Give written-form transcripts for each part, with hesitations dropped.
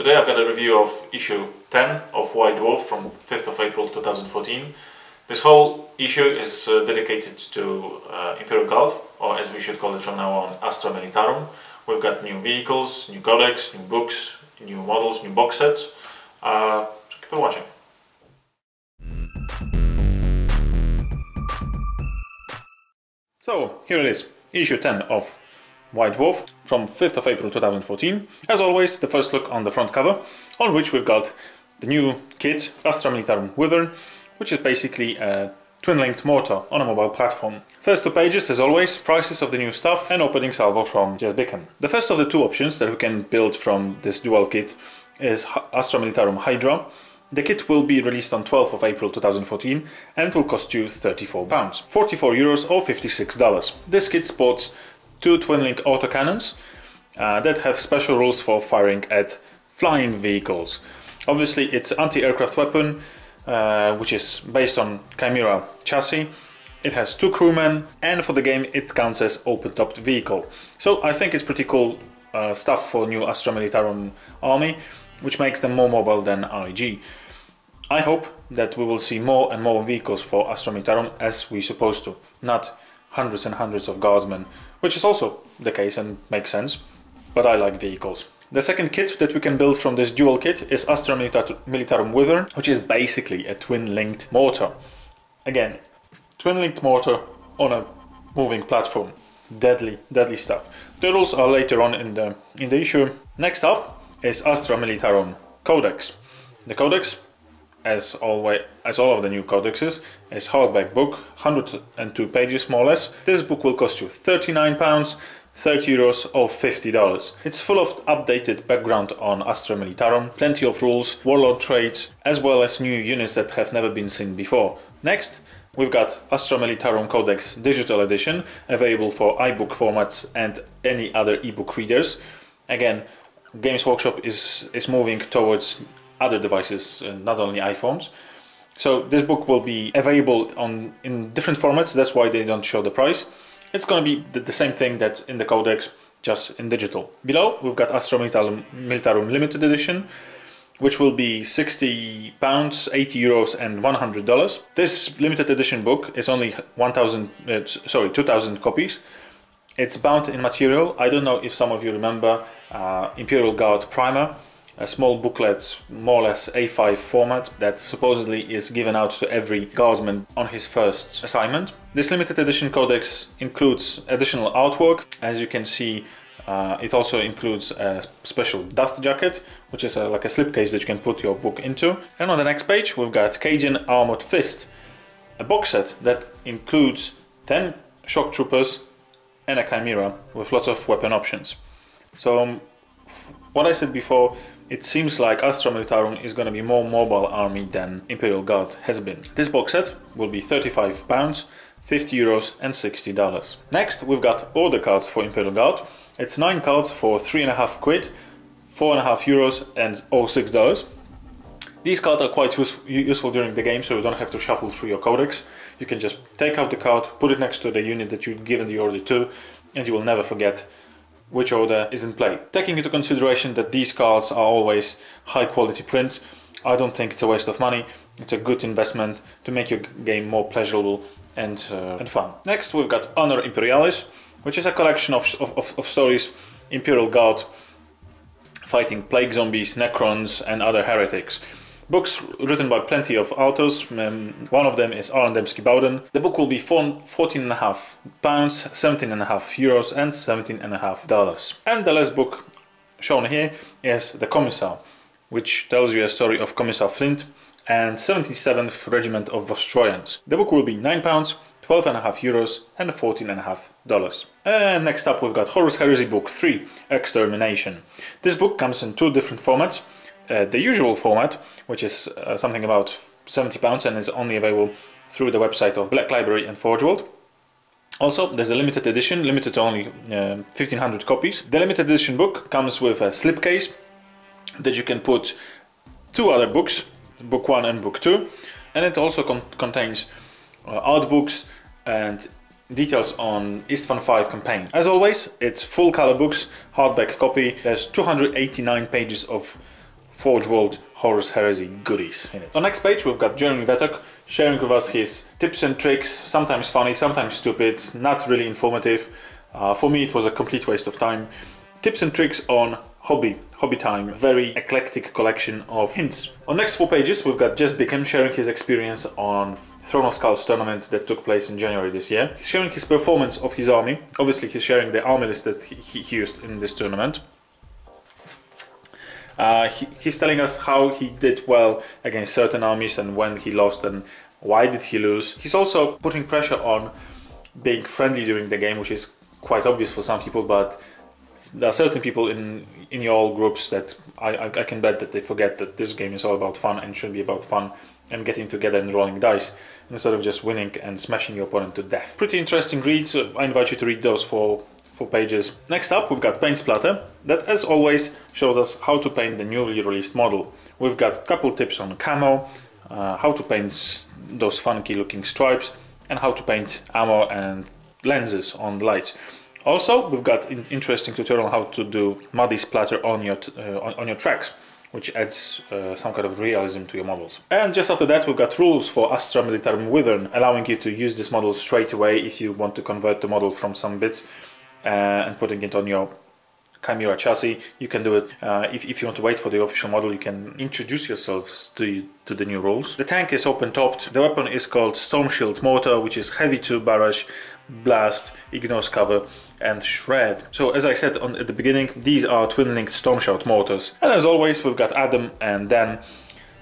Today I've got a review of issue 10 of White Dwarf from 5th of April 2014. This whole issue is dedicated to Imperial Guard, or as we should call it from now on, Astra Militarum. We've got new vehicles, new codex, new books, new models, new box sets. So keep on watching. So here it is, issue 10 of White Dwarf from 5th of April 2014. As always, the first look on the front cover, on which we've got the new kit, Astra Militarum Wyvern, which is basically a twin-linked mortar on a mobile platform. First two pages, as always, prices of the new stuff and opening salvo from Jess Bickham. The first of the two options that we can build from this dual kit is Astra Militarum Hydra. The kit will be released on 12th of April 2014 and will cost you £34, 44 euros or $56. This kit sports two twin-link autocannons that have special rules for firing at flying vehicles. Obviously it's anti-aircraft weapon, which is based on Chimera chassis. It has two crewmen, and for the game it counts as open-topped vehicle. So I think it's pretty cool stuff for new Astra Militarum army, which makes them more mobile than REG. I hope that we will see more and more vehicles for Astra Militarum as we're supposed to, not hundreds and hundreds of guardsmen, which is also the case and makes sense, but I like vehicles. The second kit that we can build from this dual kit is Astra Militarum Wyvern, which is basically a twin-linked mortar. Again, twin-linked mortar on a moving platform. Deadly, deadly stuff. The rules are later on in the issue. Next up is Astra Militarum Codex. The Codex, as all of the new codexes, is hardback book, 102 pages more or less. This book will cost you £39, 30 euros or $50. It's full of updated background on Astra Militarum, plenty of rules, warlord traits, as well as new units that have never been seen before. Next, we've got Astra Militarum Codex Digital Edition, available for iBook formats and any other ebook readers. Again, Games Workshop is moving towards other devices, not only iPhones. So this book will be available in different formats, that's why they don't show the price. It's going to be the same thing that's in the Codex, just in digital. Below we've got Astra Militarum Limited Edition, which will be £60, 80 euros and $100. This limited edition book is only 2,000 copies. It's bound in material. I don't know if some of you remember Imperial Guard Primer, a small booklet, more or less A5 format, that supposedly is given out to every guardsman on his first assignment. This limited edition codex includes additional artwork. As you can see, it also includes a special dust jacket, which is like a slipcase that you can put your book into. And on the next page we've got Cajun Armored Fist, a box set that includes 10 shock troopers and a Chimera with lots of weapon options. So what I said before, it seems like Astra Militarum is going to be more mobile army than Imperial Guard has been. This box set will be £35, 50 euros and $60. Next we've got order cards for Imperial Guard. It's 9 cards for £3.5, 4.5 euros and $6. These cards are quite useful during the game, so you don't have to shuffle through your codex. You can just take out the card, put it next to the unit that you've given the order to, and you will never forget which order is in play. Taking into consideration that these cards are always high quality prints, I don't think it's a waste of money. It's a good investment to make your game more pleasurable and fun. Next we've got Honor Imperialis, which is a collection of stories, Imperial Guard fighting plague zombies, necrons and other heretics. Books written by plenty of authors. One of them is Aaron Dembski-Bowden. The book will be £14.5, 17.5 euros and $17.5. And the last book shown here is The Commissar, which tells you a story of Commissar Flint and 77th Regiment of Vostroyans. The book will be £9, 12.5 euros and $14.5. And next up we've got Horus Heresy Book 3, Extermination. This book comes in two different formats. The usual format, which is something about £70 and is only available through the website of Black Library and Forge World. Also, there's a limited edition, limited to only 1,500 copies. The limited edition book comes with a slipcase that you can put two other books, book 1 and book 2, and it also contains art books and details on Istvan 5 campaign. As always, it's full color books, hardback copy. There's 289 pages of Forge World Horus Heresy goodies in it. On the next page we've got Jeremy Vetok sharing with us his tips and tricks, sometimes funny, sometimes stupid, not really informative. For me it was a complete waste of time. Tips and tricks on hobby time, very eclectic collection of hints. On the next 4 pages we've got Jess Bickham sharing his experience on Throne of Skulls tournament that took place in January this year. He's sharing his performance of his army. Obviously he's sharing the army list that he used in this tournament. He's telling us how he did well against certain armies and when he lost and why did he lose. He's also putting pressure on being friendly during the game, which is quite obvious for some people, but there are certain people in your groups that I can bet that they forget that this game is all about fun and should be about fun and getting together and rolling dice instead of just winning and smashing your opponent to death. Pretty interesting read, so I invite you to read those 4 pages. Next up we've got Paint Splatter that as always shows us how to paint the newly released model. We've got a couple tips on camo, how to paint those funky looking stripes and how to paint ammo and lenses on the lights. Also we've got an interesting tutorial on how to do muddy splatter on your tracks, which adds some kind of realism to your models. And just after that we've got rules for Astra Militarum Wyvern, allowing you to use this model straight away if you want to convert the model from some bits and putting it on your Chimera chassis. You can do it. If you want to wait for the official model, you can introduce yourselves to the new rules. The tank is open topped. The weapon is called Storm Shield Mortar, which is heavy to barrage, blast, ignores cover and shred. So as I said at the beginning, these are twin-linked Storm Shout mortars. And as always we've got Adam and Dan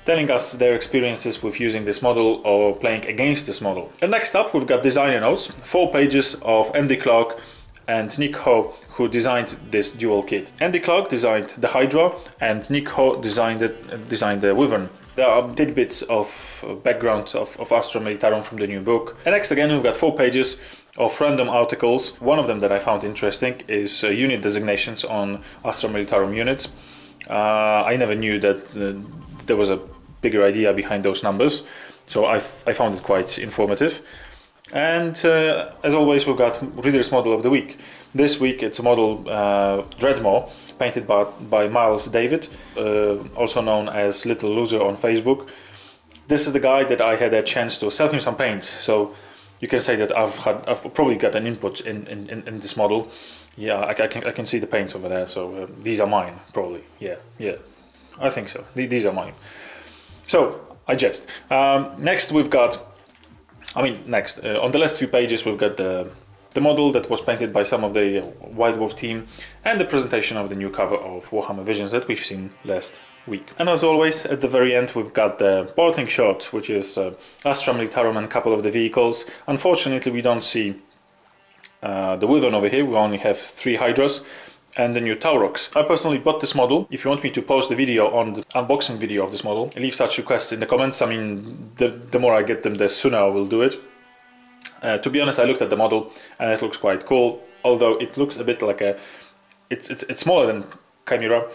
telling us their experiences with using this model or playing against this model. And next up we've got designer notes, 4 pages of Andy Clark and Nick Ho, who designed this dual kit. Andy Clark designed the Hydra and Nick Ho designed the Wyvern. There are tidbits of background of Astra Militarum from the new book. And next again we've got 4 pages of random articles. One of them that I found interesting is unit designations on Astra Militarum units. I never knew that there was a bigger idea behind those numbers, so I found it quite informative. And as always we've got Reader's Model of the Week. This week it's a model Dreadmore, painted by Miles David, also known as Little Loser on Facebook. This is the guy that I had a chance to sell him some paints, so you can say that I've probably got an input in this model. Yeah, I can see the paints over there, so these are mine probably. Yeah, I think so. These are mine. So I jest. Next we've got, on the last few pages we've got the model that was painted by some of the White Wolf team and the presentation of the new cover of Warhammer Visions that we've seen last week. And as always at the very end we've got the porting shot, which is Astra Militarum and a couple of the vehicles. Unfortunately we don't see the Wyvern over here, we only have 3 Hydras and the new Taurox. I personally bought this model. If you want me to post the video on the unboxing video of this model, leave such requests in the comments. I mean, the more I get them, the sooner I will do it. To be honest, I looked at the model and it looks quite cool, although it looks a bit like a... It's smaller than Chimera.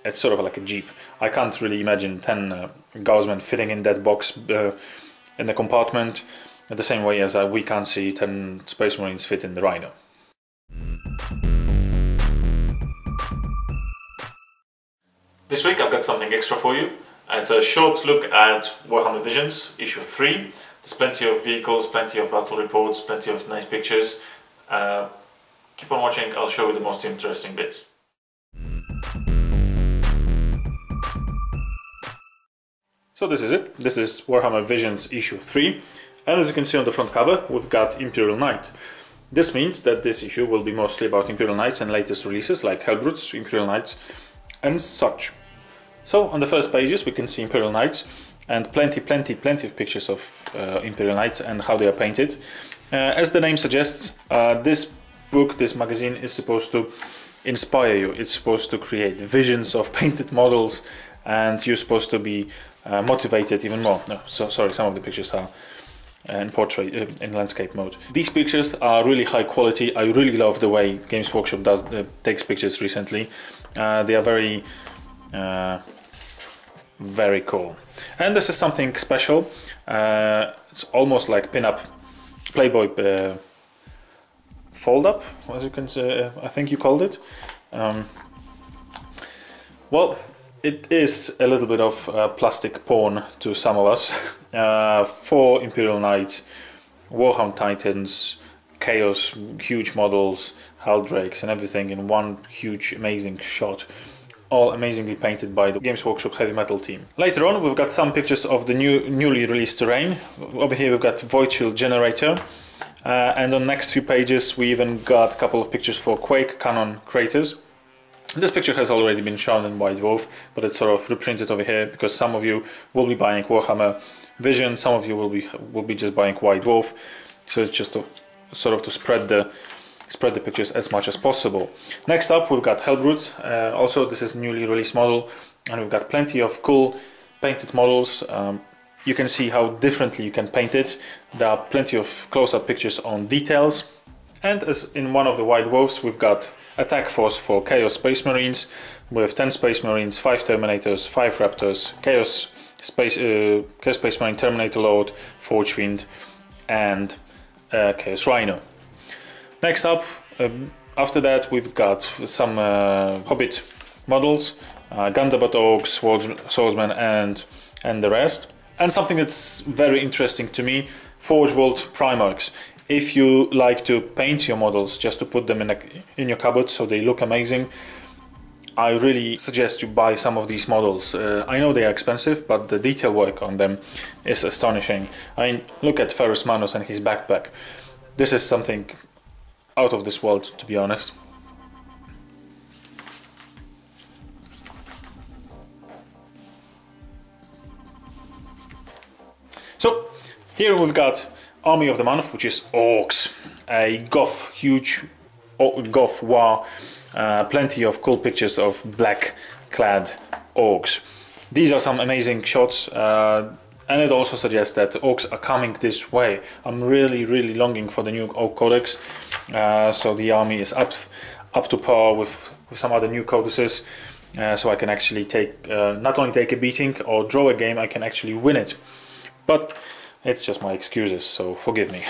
It's sort of like a Jeep. I can't really imagine 10 Gaussmen fitting in that box in the compartment, in the same way as we can't see 10 Space Marines fit in the Rhino. This week I've got something extra for you. It's a short look at Warhammer Visions, issue 3. There's plenty of vehicles, plenty of battle reports, plenty of nice pictures. Keep on watching, I'll show you the most interesting bits. So this is it. This is Warhammer Visions issue 3. And as you can see on the front cover, we've got Imperial Knight. This means that this issue will be mostly about Imperial Knights and latest releases like Hellbrutes, Imperial Knights and such. So on the first pages we can see Imperial Knights and plenty of pictures of Imperial Knights and how they are painted. As the name suggests, this book, this magazine is supposed to inspire you. It's supposed to create visions of painted models and you're supposed to be motivated even more. No, sorry, some of the pictures are in portrait, in landscape mode. These pictures are really high quality. I really love the way Games Workshop takes pictures recently. They are very cool. And this is something special. It's almost like pin-up Playboy fold-up, as you can say, I think you called it. Well, it is a little bit of plastic porn to some of us. 4 Imperial Knights, Warhammer Titans, Chaos, huge models, Helldrakes and everything in one huge amazing shot. All amazingly painted by the Games Workshop Heavy Metal team. Later on we've got some pictures of the newly released terrain. Over here we've got Void Shield Generator. And on the next few pages we even got a couple of pictures for Quake Cannon Craters. This picture has already been shown in White Dwarf, but it's sort of reprinted over here because some of you will be buying Warhammer Vision, some of you will be just buying White Dwarf. So it's just to, sort of to spread the pictures as much as possible. Next up we've got Hellbrute. Also this is a newly released model, and we've got plenty of cool painted models. You can see how differently you can paint it. There are plenty of close-up pictures on details. And as in one of the White Dwarfs, we've got attack force for Chaos Space Marines with 10 Space Marines, 5 Terminators, 5 Raptors, Chaos Space Marine Terminator Lord, Forge Fiend and Chaos Rhino. Next up, after that we've got some Hobbit models, Gundabot Orcs, Swordsmen and the rest. And something that's very interesting to me, Forge World Primarchs. If you like to paint your models just to put them in your cupboard so they look amazing, I really suggest you buy some of these models. I know they are expensive, but the detail work on them is astonishing. I mean, look at Ferrus Manus and his backpack. This is something out of this world, to be honest. So here we've got Army of the Month, which is Orcs, a Goth, huge Goth war, plenty of cool pictures of black clad Orcs. These are some amazing shots, and it also suggests that Orcs are coming this way. I'm really longing for the new Orc Codex, so the army is up to par with some other new codices, so I can actually take not only take a beating or draw a game, I can actually win it. But it's just my excuses, so forgive me.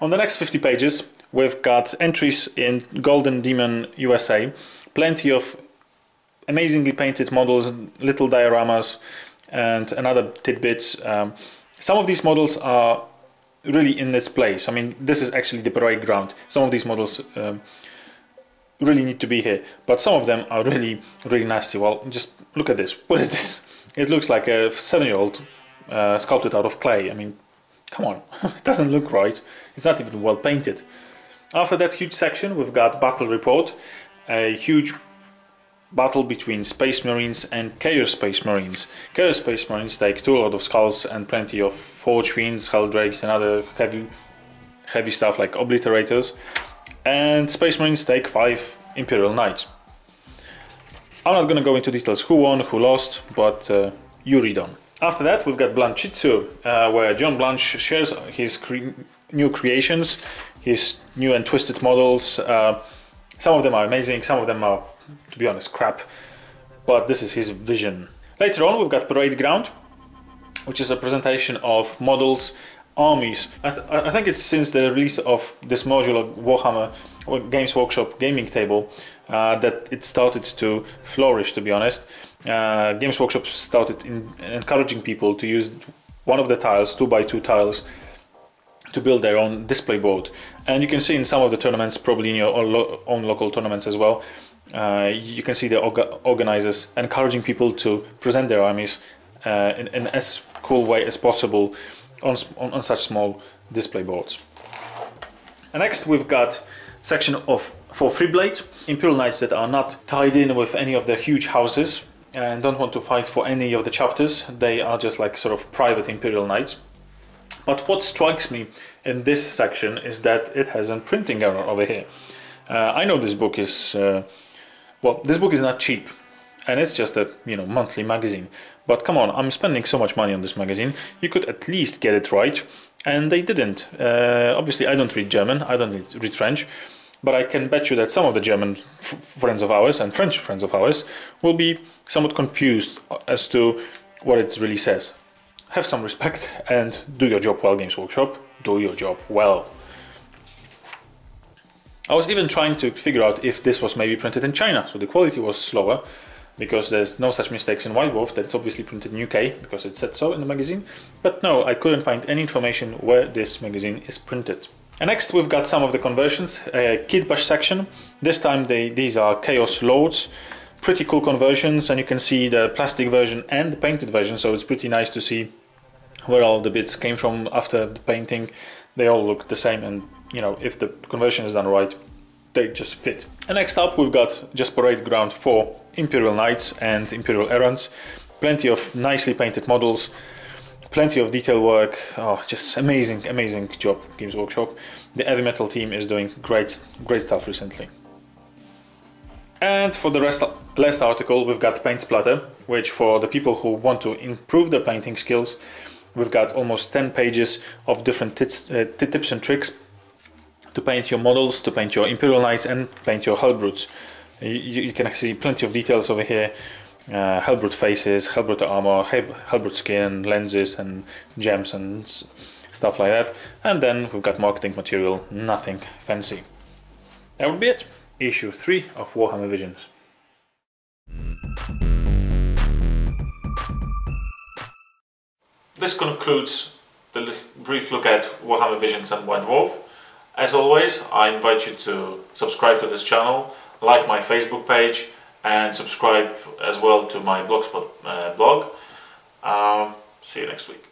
On the next 50 pages, we've got entries in Golden Demon USA, plenty of amazingly painted models, little dioramas, and another tidbits. Some of these models are really in its place. I mean, this is actually the parade ground. Some of these models really need to be here, but some of them are really nasty. Well, just look at this. What is this? It looks like a 7-year-old sculpted out of clay. I mean, come on, it doesn't look right. It's not even well painted. After that huge section, we've got Battle Report, a huge battle between Space Marines and Chaos Space Marines. Chaos Space Marines take 2 Lord of Skulls and plenty of Forge Fiends, Helldrakes and other heavy stuff like Obliterators, and Space Marines take 5 Imperial Knights. I'm not going to go into details who won, who lost, but you read on. After that we've got Blanchitsu, where John Blanche shares his new creations, his new and twisted models. Some of them are amazing, some of them are, to be honest, crap, but this is his vision. Later on we've got Parade Ground, which is a presentation of models, armies. I think it's since the release of this module of Warhammer Games Workshop gaming table that it started to flourish, to be honest. Games Workshop started encouraging people to use one of the tiles, 2x2 tiles, to build their own display board. And you can see in some of the tournaments, probably in your own local tournaments as well, you can see the organizers encouraging people to present their armies in as cool way as possible on such small display boards. And next we've got section for Freeblade, Imperial Knights that are not tied in with any of the huge houses and don't want to fight for any of the chapters. They are just like sort of private Imperial Knights. But what strikes me in this section is that it has a printing error over here. I know this book is well, this book is not cheap, and it's just a monthly magazine. But come on, I'm spending so much money on this magazine. You could at least get it right, and they didn't. Obviously, I don't read German. I don't read French. But I can bet you that some of the German friends of ours and French friends of ours will be somewhat confused as to what it really says. Have some respect and do your job well, Games Workshop. Do your job well. I was even trying to figure out if this was maybe printed in China, so the quality was slower. because there's no such mistakes in White Dwarf, that it's obviously printed in UK because it said so in the magazine. But no, I couldn't find any information where this magazine is printed. And next we've got some of the conversions, Kit Bash section. This time these are Chaos Lords. Pretty cool conversions, and you can see the plastic version and the painted version, so it's pretty nice to see where all the bits came from after the painting. They all look the same, and you know, if the conversion is done right, they just fit. And next up we've got just parade ground for Imperial Knights and Imperial Errants. Plenty of nicely painted models, plenty of detail work. Oh, just amazing job, Games Workshop. The heavy metal team is doing great stuff recently. And for the last article we've got Paint Splatter, which for the people who want to improve their painting skills, we've got almost 10 pages of different tips and tricks to paint your models, to paint your Imperial Knights and paint your Hellbrutes. You can see plenty of details over here. Hellbrute faces, Hellbrute armor, Hellbrute skin, lenses and gems and stuff like that. And then we've got marketing material, nothing fancy. That would be it. Issue 3 of Warhammer Visions. This concludes the brief look at Warhammer Visions and White Dwarf. As always, I invite you to subscribe to this channel, like my Facebook page, and subscribe as well to my Blogspot blog. See you next week.